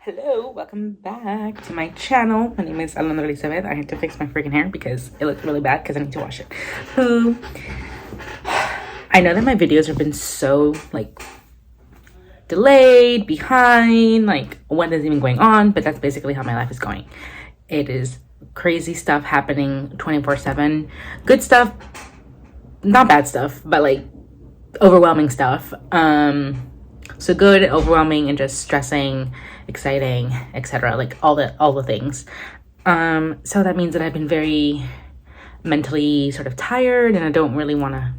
Hello, welcome back to my channel. My name is Alondra Elizabeth. I had to fix my freaking hair because it looked really bad because I need to wash it. I know that my videos have been so delayed, behind, what is even going on, but that's basically how my life is going. It is crazy stuff happening 24/7. Good stuff, not bad stuff, but overwhelming stuff. So good, overwhelming, and just stressing, exciting, etc. All the things. So that means that I've been very mentally sort of tired, and I don't really want to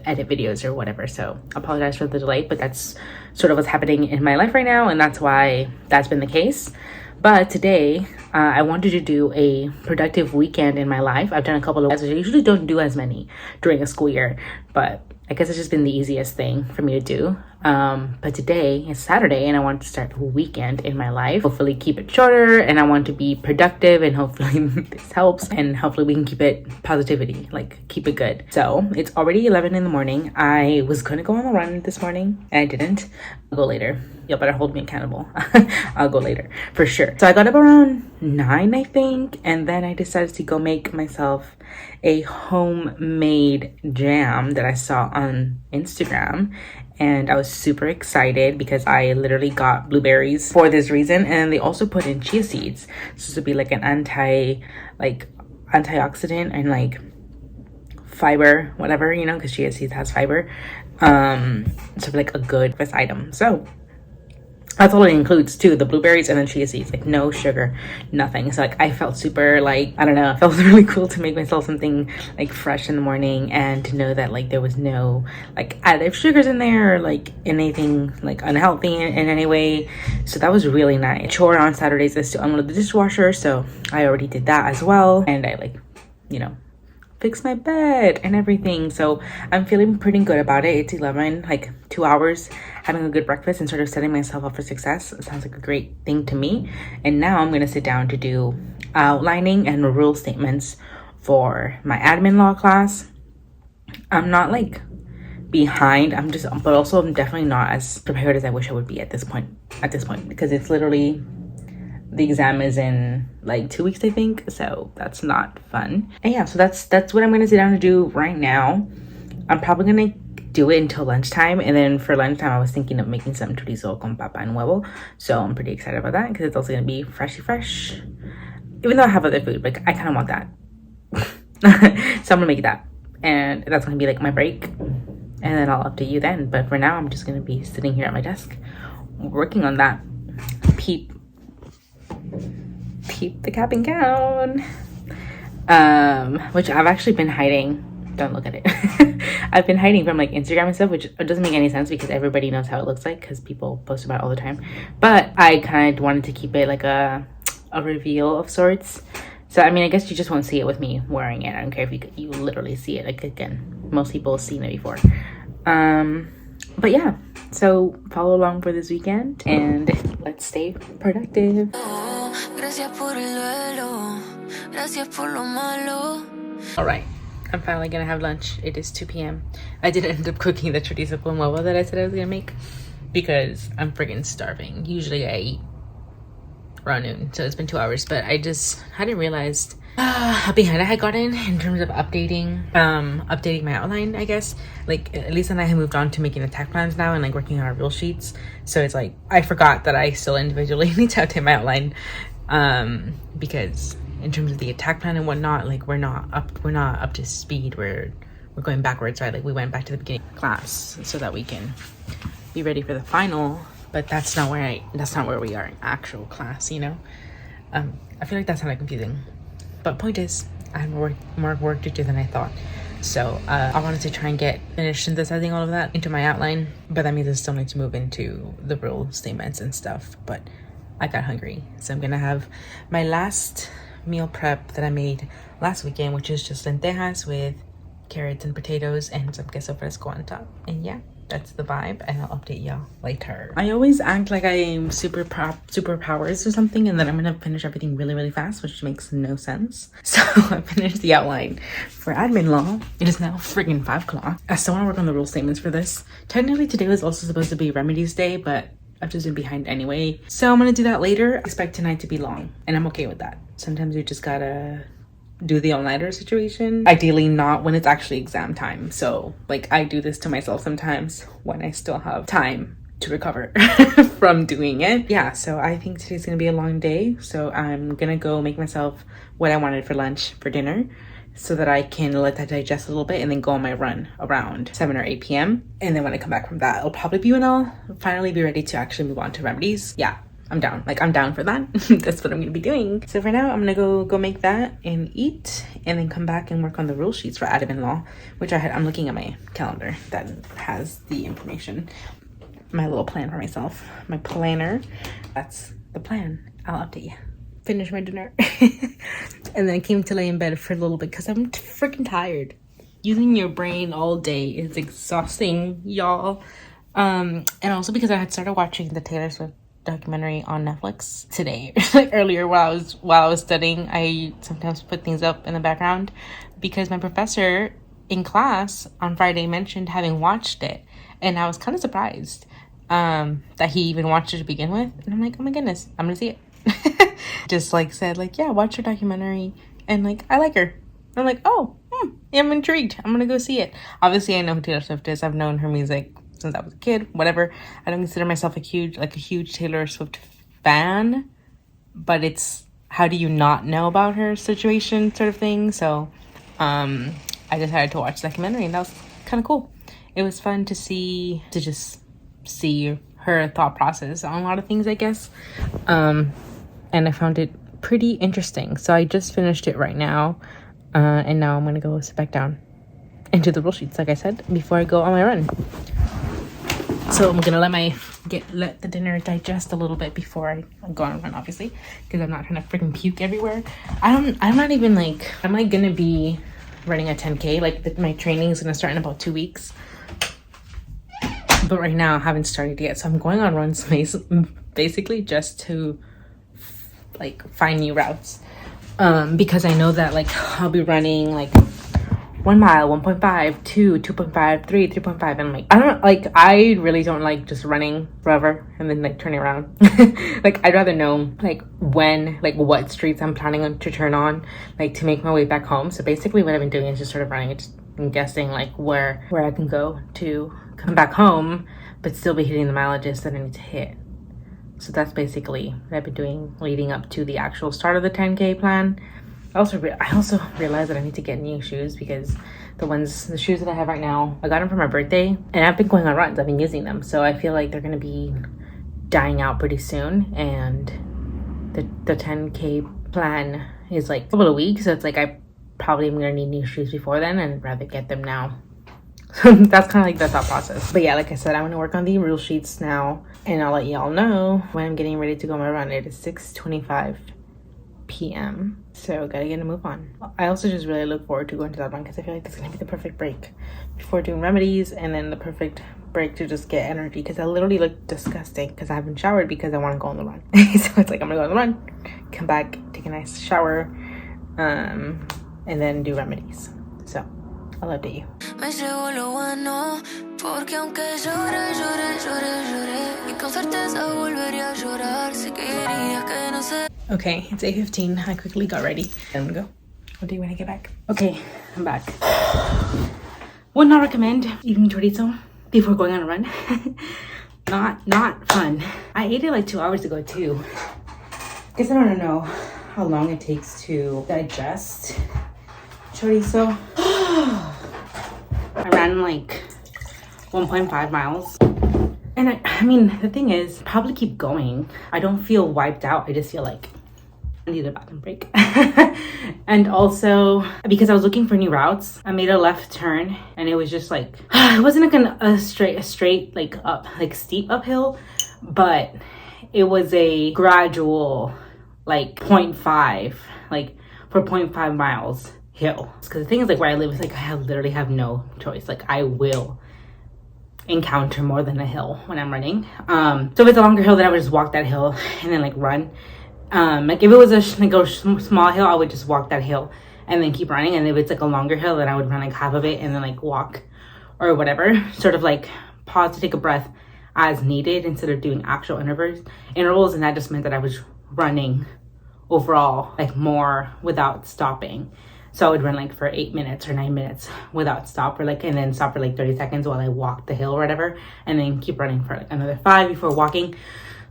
edit videos or whatever. So I apologize for the delay, but that's sort of what's happening in my life right now, and that's why that's been the case. But today, I wanted to do a productive weekend in my life. I've done a couple of, I usually don't do as many during a school year, but I guess it's just been the easiest thing for me to do. But today is Saturday and I want to start a weekend in my life. Hopefully keep it shorter, and I want to be productive, and hopefully this helps, and hopefully we can keep it positivity, keep it good. So it's already 11 in the morning. I was going to go on a run this morning and I didn't. I'll go later. Y'all better hold me accountable. I'll go later for sure. So I got up around 9, I think, and then I decided to go make myself a homemade jam that I saw on Instagram. And I was super excited because I literally got blueberries for this reason, and they also put in chia seeds. So this would be an antioxidant and fiber, whatever, because chia seeds has fiber. So a good breakfast item. So that's all it includes too, the blueberries and then chia seeds, no sugar, nothing. So I felt super I don't know, it felt really cool to make myself something fresh in the morning, and to know that there was no additive sugars in there or anything unhealthy in any way. So that was really nice. Chore on Saturdays is to unload the dishwasher, so I already did that as well, and I fix my bed and everything. So I'm feeling pretty good about it. It's 11, 2 hours having a good breakfast and sort of setting myself up for success. It sounds like a great thing to me. And now I'm going to sit down to do outlining and rule statements for my admin law class. I'm not behind, but also I'm definitely not as prepared as I wish I would be at this point, because it's literally, the exam is in 2 weeks, I think, so that's not fun. And yeah, so that's what I'm gonna sit down to do right now. I'm probably gonna do it until lunchtime, and then for lunchtime I was thinking of making some chorizo con papa and huevo, so I'm pretty excited about that because it's also gonna be fresh, even though I have other food, but I kind of want that. So I'm gonna make that, and that's gonna be my break, and then I'll update you then. But for now, I'm just gonna be sitting here at my desk working on that. Peep the cap and gown, which I've actually been hiding. Don't look at it. I've been hiding from Instagram and stuff, which doesn't make any sense because everybody knows how it looks because people post about it all the time. But I kind of wanted to keep it a reveal of sorts. So I mean, I guess you just won't see it with me wearing it. I don't care if you literally see it. Again, most people have seen it before. But yeah, so follow along for this weekend and let's stay productive. All right, I'm finally gonna have lunch. It is 2 p.m. I didn't end up cooking the chorizo con huevo that I said I was gonna make because I'm friggin' starving. Usually I eat around noon, so it's been 2 hours, but I hadn't realized how behind I had gotten in terms of updating my outline, I guess. Lisa and I have moved on to making attack plans now and working on our real sheets. So it's I forgot that I still individually need to update my outline, because in terms of the attack plan and whatnot, we're not up to speed. We're going backwards, right? We went back to the beginning of class so that we can be ready for the final, but that's not where we are in actual class, I feel that's kind of confusing. But point is, I had more work to do than I thought. So I wanted to try and get finished synthesizing all of that into my outline, but that means I still need to move into the rule statements and stuff. But I got hungry, so I'm gonna have my last meal prep that I made last weekend, which is just lentejas with carrots and potatoes and some queso fresco on top. And yeah, that's the vibe, and I'll update y'all later. I always act like I'm superpowers or something, and then I'm gonna finish everything really fast, which makes no sense. So I finished the outline for admin law. It is now friggin' 5 o'clock. I still want to work on the rule statements for this. Technically today was also supposed to be remedies day, but I've just been behind anyway. So I'm gonna do that later. I expect tonight to be long and I'm okay with that. Sometimes you just gotta do the all-nighter situation. Ideally not when it's actually exam time. So like I do this to myself sometimes when I still have time to recover from doing it. Yeah, so I think today's gonna be a long day. So I'm gonna go make myself what I wanted for lunch for dinner so that I can let that digest a little bit and then go on my run around 7 or 8 p.m. And then when I come back from that, it'll probably be when I'll finally be ready to actually move on to remedies. Yeah, I'm down. Like, I'm down for that. That's what I'm gonna be doing. So for now, I'm gonna go make that and eat and then come back and work on the rule sheets for admin law, which I'm looking at my calendar that has the information. My little plan for myself. My planner. That's the plan. I'll update you. Finish my dinner. And then I came to lay in bed for a little bit because I'm freaking tired. Using your brain all day is exhausting, y'all. And also because I had started watching the Taylor Swift documentary on Netflix today. Like earlier while I was studying, I sometimes put things up in the background because my professor in class on Friday mentioned having watched it, and I was kind of surprised that he even watched it to begin with. And I'm like, oh my goodness, I'm gonna see it. Just like said like, yeah, watch her documentary and like I like her. I'm like, oh, I'm intrigued. I'm gonna go see it. Obviously I know who Taylor Swift is. I've known her music since I was a kid, whatever. I don't consider myself a huge Taylor Swift fan, but it's how do you not know about her situation sort of thing. So I decided to watch the documentary and that was kind of cool. It was fun to just see her thought process on a lot of things, I guess. And I found it pretty interesting. So I just finished it right now. And now I'm gonna go sit back down and do the rule sheets, like I said, before I go on my run. So I'm gonna let the dinner digest a little bit before I go on a run, obviously, because I'm not trying to freaking puke everywhere. I'm gonna be running a 10K. Like my training is gonna start in about 2 weeks. But right now I haven't started yet. So I'm going on runs basically just to like find new routes. Because I know that like I'll be running like 1 mile, 1.5, 2, 2.5, 3, 3.5, and I really don't like just running forever and then like turning around. Like I'd rather know like what streets I'm planning on to turn on, like to make my way back home. So basically what I've been doing is just sort of running, and guessing like where I can go to come back home but still be hitting the mileages that I need to hit. So that's basically what I've been doing leading up to the actual start of the 10K plan. I also realized that I need to get new shoes because the shoes that I have right now, I got them for my birthday and I've been going on runs. I've been using them. So I feel like they're going to be dying out pretty soon. And the 10K plan is like a couple of weeks. So it's like I probably am going to need new shoes before then and I'd rather get them now. That's kind of like the thought process. But yeah, like I said, I'm gonna work on the rule sheets now and I'll let y'all know when I'm getting ready to go on my run. It is 6:25 p.m. so gotta get a move on. I also just really look forward to going to that run because I feel like that's gonna be the perfect break before doing remedies, and then the perfect break to just get energy because I literally look disgusting because I haven't showered because I want to go on the run. So it's like I'm gonna go on the run, come back, take a nice shower, and then do remedies. So I'll update you. Me llegó lo bueno, porque aunque llore, llore, llore, llore, y con certeza volvería a llorar, si querías que no sé. Okay, it's 8:15. I quickly got ready. I'm gonna go. I'll do when I get back. Okay, I'm back. Would not recommend eating chorizo before going on a run. Not fun. I ate it like 2 hours ago too. Guess I don't know how long it takes to digest chorizo. I ran like 1.5 miles. And I mean, the thing is, probably keep going. I don't feel wiped out. I just feel like I need a bathroom break. And also, because I was looking for new routes, I made a left turn and it was just like, it wasn't like a straight, like up, like steep uphill, but it was a gradual, like 0.5, like for 0.5 miles hill. Because the thing is, like where I live is like I literally have no choice. Like I will encounter more than a hill when I'm running. So if it's a longer hill, then I would just walk that hill and then like run. Like if it was a small hill, I would just walk that hill and then keep running. And if it's like a longer hill, then I would run like half of it and then like walk or whatever. Sort of like pause to take a breath, as needed instead of doing actual intervals, and that just meant that I was running overall like more without stopping. So I would run like for 8 minutes or 9 minutes without stop, or like, and then stop for like 30 seconds while I walked the hill or whatever, and then keep running for like another 5 before walking.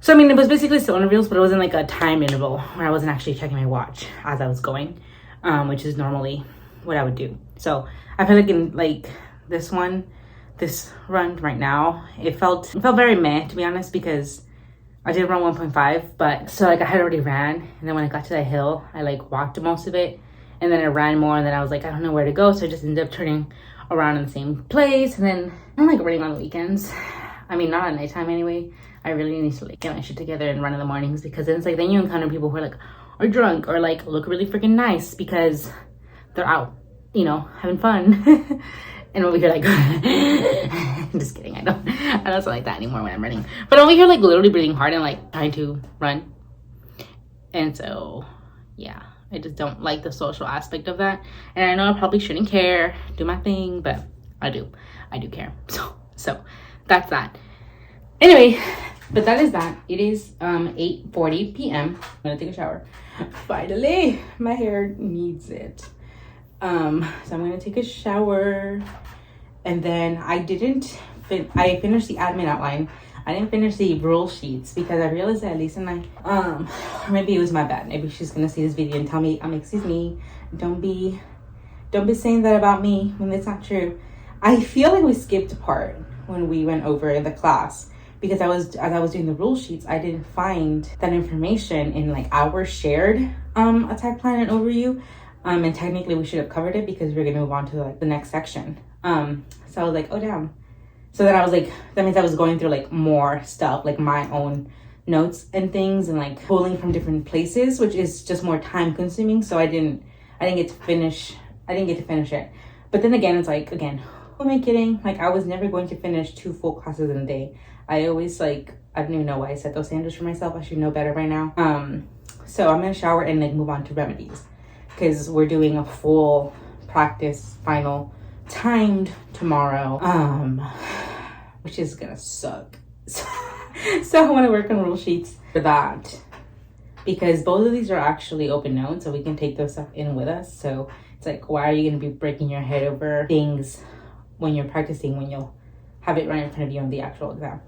So I mean, it was basically still intervals, but it wasn't like a time interval where I wasn't actually checking my watch as I was going, which is normally what I would do. So I feel like in like this run right now, it felt very meh, to be honest, because I did run 1.5, but so like I had already ran, and then when I got to the hill, I like walked most of it, and then I ran more, and then I was like, I don't know where to go, so I just ended up turning around in the same place. And then I'm like running on the weekends. I mean, not at nighttime anyway. I really need to like get my shit together and run in the mornings, because then it's like, then you encounter people who are like, are drunk, or like look really freaking nice because they're out, you know, having fun. And over here like, I'm just kidding. I don't sound like that anymore when I'm running. But over here like literally breathing hard and like trying to run. And so, yeah, I just don't like the social aspect of that. And I know I probably shouldn't care, do my thing, but I do care. So that's that. Anyway, but that is that. It is 8:40 p.m. I'm gonna take a shower. Finally, my hair needs it. So I'm gonna take a shower, and then I finished the admin outline. I didn't finish the rule sheets because I realized that Lisa and I, or maybe it was my bad. Maybe she's gonna see this video and tell me, excuse me, don't be saying that about me when it's not true. I feel like we skipped a part when we went over the class, because as I was doing the rule sheets, I didn't find that information in like our shared attack plan and overview. And technically we should have covered it because we're gonna move on to like the next section. So I was like, oh damn. So then I was like, that means I was going through like more stuff, like my own notes and things, and like pulling from different places, which is just more time consuming. So I didn't get to finish it. But then again, it's like, again, who am I kidding? Like, I was never going to finish 2 full classes in a day. I always like, I don't even know why I set those standards for myself. I should know better by now. So I'm gonna shower and like move on to remedies, because we're doing a full practice final timed tomorrow, which is gonna suck. So I want to work on rule sheets for that, because both of these are actually open notes, so we can take those stuff in with us. So it's like, why are you going to be breaking your head over things when you're practicing, when you'll have it right in front of you on the actual exam?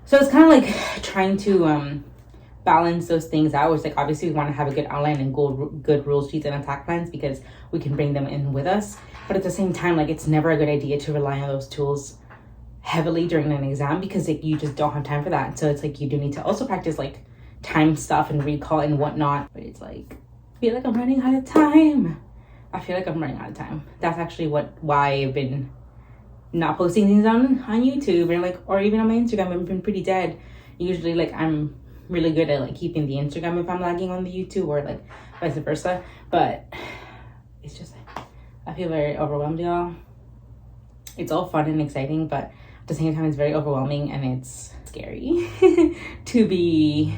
So it's kind of like trying to balance those things out. It's like, obviously we want to have a good outline and good rule sheets and attack plans, because we can bring them in with us. But at the same time, like, it's never a good idea to rely on those tools heavily during an exam, because like, you just don't have time for that. So it's like, you do need to also practice like time stuff and recall and whatnot. But it's like, I feel like I'm running out of time. That's actually why I've been not posting things on YouTube, or like, or even on my Instagram. I've been pretty dead. Usually like, I'm really good at like keeping the Instagram if I'm lagging on the YouTube, or like vice versa. But it's just, I feel very overwhelmed, y'all. It's all fun and exciting, but at the same time, it's very overwhelming, and it's scary to be,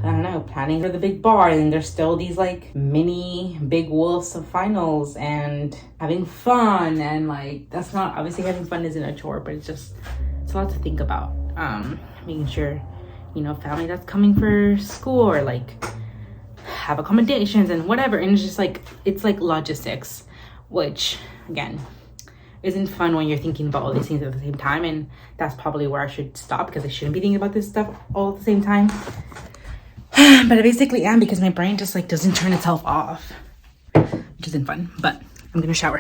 I don't know, planning for the big bar, and there's still these like mini big wolves of finals and having fun. And like, that's not, obviously having fun isn't a chore, but it's a lot to think about. Making sure, you know, family that's coming for school, or like have accommodations and whatever. And it's just like, it's like logistics, which again isn't fun when you're thinking about all these things at the same time. And that's probably where I should stop, because I shouldn't be thinking about this stuff all at the same time. But I basically am, because my brain just like doesn't turn itself off, which isn't fun. But I'm gonna shower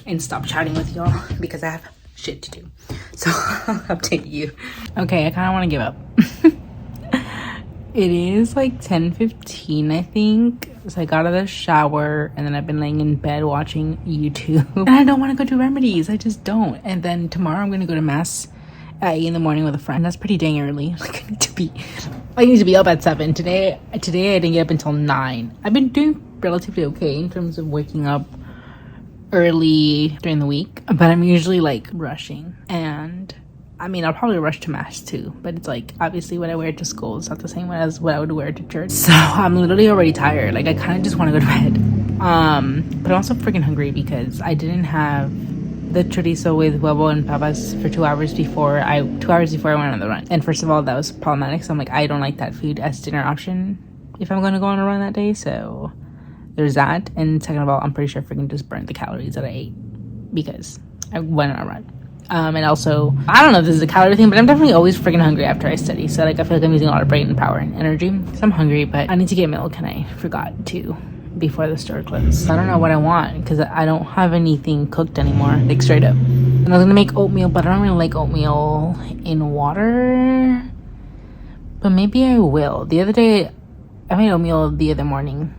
and stop chatting with y'all, because I have shit to do. So I'll update you. Okay, I kind of want to give up. It is like 10:15, I think. So I got out of the shower, and then I've been laying in bed watching YouTube. And I don't want to go do remedies. I just don't. And then tomorrow I'm going to go to mass at 8 in the morning with a friend. That's pretty dang early. Like, I need to be up at 7. Today I didn't get up until 9. I've been doing relatively okay in terms of waking up early during the week, but I'm usually like rushing. And I mean, I'll probably rush to mass too, but it's like, obviously what I wear to school is not the same as what I would wear to church. So I'm literally already tired. Like, I kind of just want to go to bed. But I'm also freaking hungry, because I didn't have the chorizo with huevo and papas for 2 hours before I went on the run. And first of all, that was problematic. So I'm like, I don't like that food as dinner option if I'm going to go on a run that day. So there's that. And second of all, I'm pretty sure I freaking just burned the calories that I ate because I went on a run. And also, I don't know if this is a calorie thing, but I'm definitely always freaking hungry after I study. So like, I feel like I'm using a lot of brain and power and energy. So I'm hungry, but I need to get milk, and I forgot to before the store closed. I don't know what I want because I don't have anything cooked anymore, like straight up. And I was gonna make oatmeal, but I don't really like oatmeal in water. But maybe I will. The other day, I made oatmeal the other morning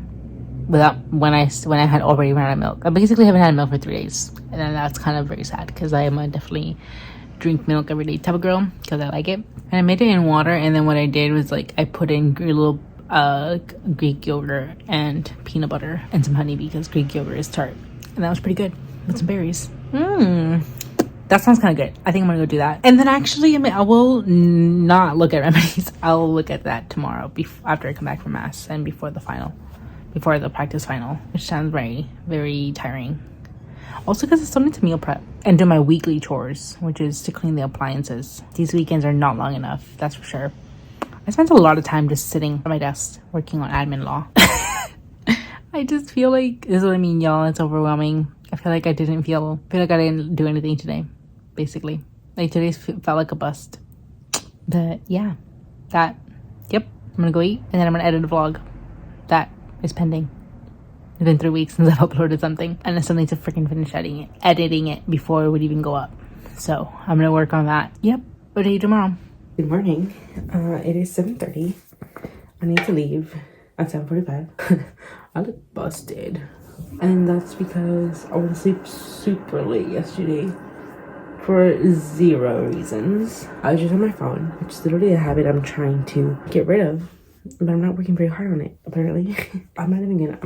without when I had already run out of milk. I basically haven't had milk for 3 days, and then that's kind of very sad because I am a definitely drink milk every day type of girl because I like it. And I made it in water, and then what I did was like I put in a little Greek yogurt and peanut butter and some honey because Greek yogurt is tart, and that was pretty good with some berries. That sounds kind of good. I think I'm gonna go do that. And then actually, I will not look at remedies. I'll look at that tomorrow after I come back from mass and before the practice final, which sounds very, very tiring. Also because I still need to meal prep and do my weekly chores, which is to clean the appliances. These weekends are not long enough, that's for sure. I spent a lot of time just sitting at my desk working on admin law. I just feel like, this is what I mean, y'all, it's overwhelming. I feel like I didn't do anything today, basically. Like today felt like a bust. But yeah, I'm gonna go eat and then I'm gonna edit a vlog. That is pending. It's been 3 weeks since I've uploaded something, and I still need to freaking finish editing it before it would even go up. So I'm gonna work on that. Yep, what do you tomorrow? Good morning. It is 7:30. I need to leave at 7:45. I look busted, and that's because I went to sleep super late yesterday for 0 reasons. I was just on my phone, which is literally a habit I'm trying to get rid of, but I'm not working very hard on it, apparently. I'm not even gonna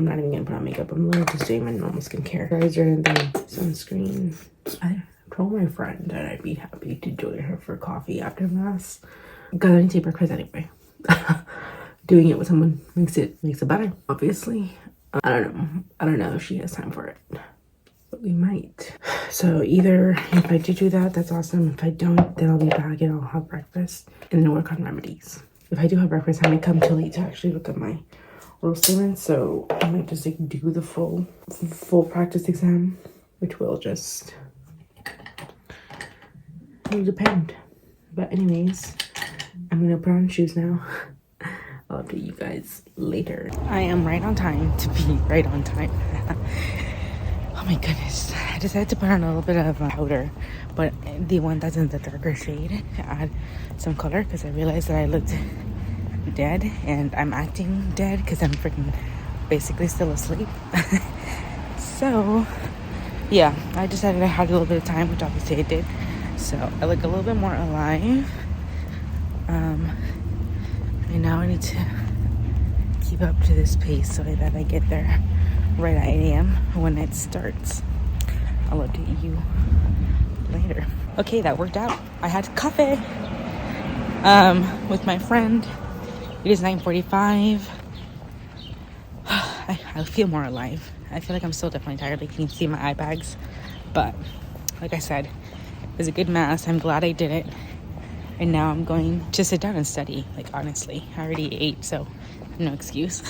put on makeup. I'm literally just doing my normal skincare. Moisturizer and then sunscreen. I told my friend that I'd be happy to join her for coffee after mass, because I need to take breakfast anyway. Doing it with someone makes it better, obviously. I don't know if she has time for it, but we might. So either if I do that, that's awesome. If I don't, then I'll be back and I'll have breakfast and then work on remedies. If I do have breakfast, I might come too late to actually look at my oral statements, so I might just like do the full practice exam, which will just depend. But anyways, I'm gonna put on shoes now. I'll update you guys later. I am right on time to be right on time. Oh my goodness. I decided to put on a little bit of powder, but the one that's in the darker shade to add some color because I realized that I looked dead and I'm acting dead because I'm freaking basically still asleep. So yeah, I decided I had a little bit of time, which obviously I did. So I look a little bit more alive. And now I need to keep up to this pace so that I get there right at 8 a.m. when it starts. I'll update you later. Okay, that worked out. I had coffee with my friend. It is 9:45. I feel more alive. I feel like I'm still definitely tired. Like you can see my eye bags. But like I said, it was a good mass. I'm glad I did it. And now I'm going to sit down and study. Like honestly, I already ate, so no excuse.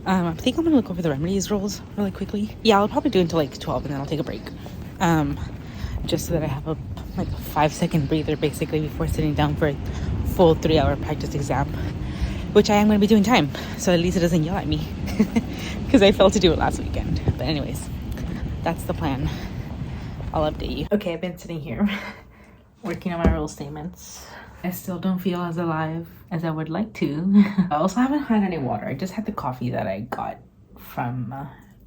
I think I'm gonna look over the remedies rolls really quickly. Yeah, I'll probably do until like 12 and then I'll take a break. Just so that I have a 5-second breather basically before sitting down for a full 3-hour practice exam, which I am gonna be doing time. So at least it doesn't yell at me because I failed to do it last weekend. But anyways, that's the plan. I'll update you. Okay, I've been sitting here working on my rule statements. I still don't feel as alive as I would like to. I also haven't had any water. I just had the coffee that I got from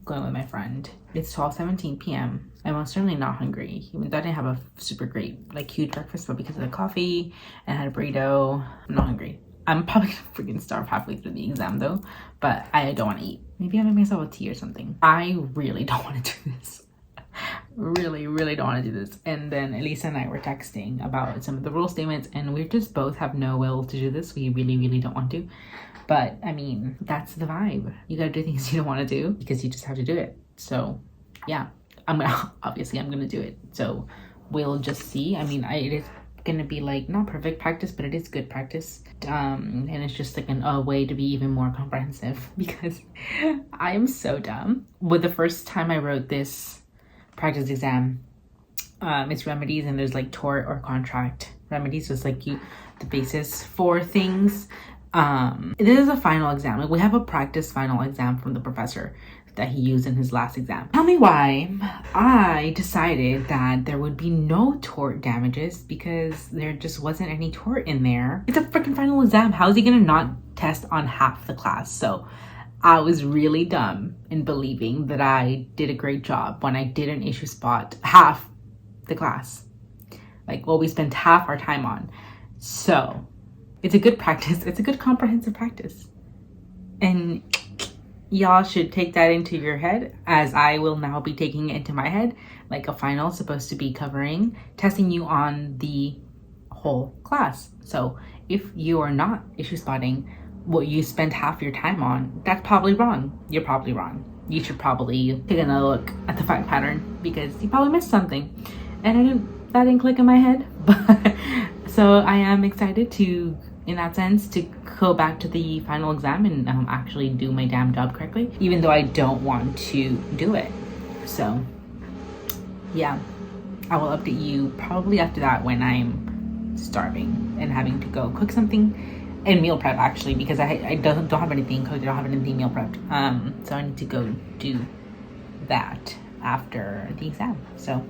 going with my friend. It's 12:17 p.m. I'm most certainly not hungry, even though I didn't have a super great, like, huge breakfast, but because of the coffee and I had a burrito, I'm not hungry. I'm probably gonna freaking starve halfway through the exam though, but I don't want to eat. Maybe I'll make myself a tea or something. I really don't want to do this. Really don't want to do this. And then Elisa and I were texting about some of the rule statements, and we just both have no will to do this. We really don't want to, but I mean, that's the vibe. You gotta do things you don't want to do because you just have to do it. So yeah, Obviously I'm gonna do it. So we'll just see. I mean, it is gonna be like not perfect practice, but it is good practice. And it's just like a way to be even more comprehensive because I am so dumb. With the first time I wrote this practice exam, it's remedies, and there's like tort or contract. Remedies is like the basis for things. This is a final exam. We have a practice final exam from the professor that he used in his last exam. Tell me why I decided that there would be no tort damages, because there just wasn't any tort in there. It's a freaking final exam. How is he gonna not test on half the class? So I was really dumb in believing that I did a great job when I didn't issue spot half the class, like what we spent half our time on. So it's a good practice. It's a good comprehensive practice, and y'all should take that into your head, as I will now be taking it into my head. Like a final is supposed to be testing you on the whole class. So if you are not issue spotting what you spend half your time on, that's probably wrong. You're probably wrong. You should probably take another look at the fact pattern, because you probably missed something. And that didn't click in my head. But so I am excited to, in that sense, to go back to the final exam and actually do my damn job correctly, even though I don't want to do it. So yeah, I will update you probably after that, when I'm starving and having to go cook something and meal prep, actually, because I don't have anything cooked. I don't have anything meal prepped. So I need to go do that after the exam. So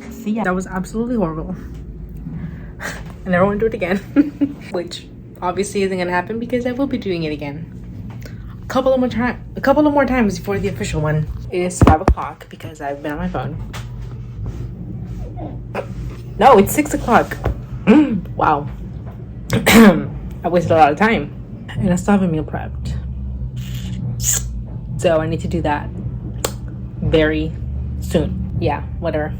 see ya. That was absolutely horrible. I never want to do it again. Which obviously isn't gonna happen, because I will be doing it again a couple of more times before the official one. It is 5 o'clock because I've been on my phone. No, it's 6 o'clock. Wow. I wasted a lot of time, and I still haven't meal prepped, so I need to do that very soon. Yeah, whatever.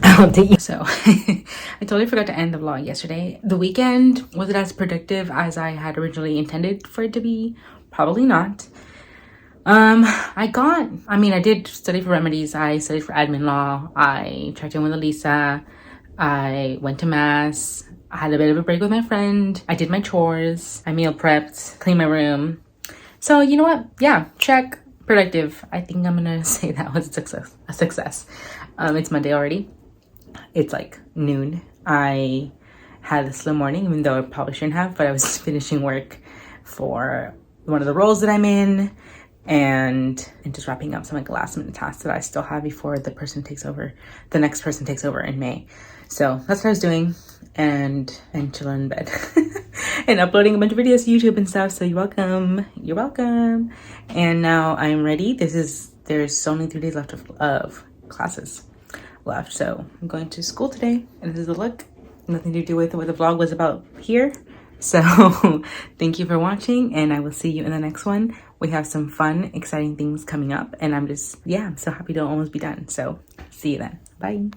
I'll update you. So I totally forgot to end the vlog yesterday. The weekend, was it as productive as I had originally intended for it to be? Probably not. I did study for remedies. I studied for admin law. I checked in with Elisa. I went to mass. I had a bit of a break with my friend. I did my chores. I meal prepped, cleaned my room. So you know what? Yeah, check. Productive. I think I'm gonna say that was a success. It's Monday already. It's like noon. I had a slow morning, even though I probably shouldn't have, but I was finishing work for one of the roles that I'm in, and just wrapping up some like last minute tasks that I still have before the next person takes over in May. So that's what I was doing, and chilling in bed and uploading a bunch of videos to YouTube and stuff. So you're welcome. And now I'm ready. There's only 3 days left of classes left, so I'm going to school today, and this is the look. Nothing to do with what the vlog was about here. So thank you for watching, and I will see you in the next one. We have some fun, exciting things coming up, and I'm so happy to almost be done. So see you then. Bye.